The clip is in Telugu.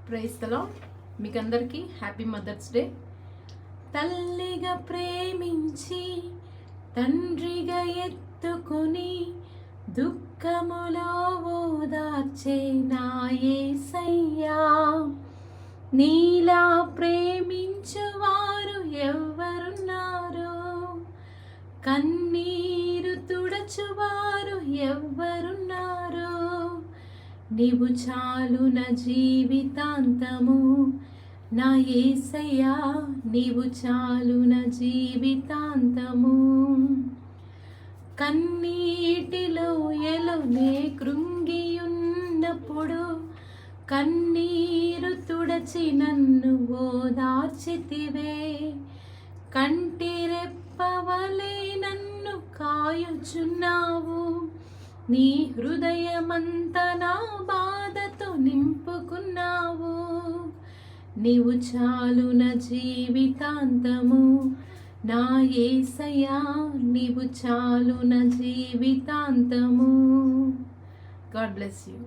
Praise the lord. మీకందరికీ హ్యాపీ మదర్స్ డే. తల్లిగా ప్రేమించి తండ్రిగా ఎత్తుకొని దుఃఖములో ఓదార్చే నా యేసయ్యా. నీలా ప్రేమించువారు ఎవ్వరున్నారు? కన్నీరు తుడచువారు ఎవ్వరున్నారు? నీవు చాలు నా జీవితాంతము నా యేసయ్యా, నీవు చాలు నా జీవితాంతము. కన్నీటిలో ఎలోనే కృంగియున్నప్పుడు కన్నీరు తుడచి నన్ను ఓదార్చితివే. కంటి రెప్పవలే నన్ను కాయుచున్నావు. నీ హృదయమంతా నా బాధతో నింపుకున్నావు. నీవు చాలు నా జీవితాంతము నా యేసయ్యా, నీవు చాలు నా జీవితాంతము. God bless you.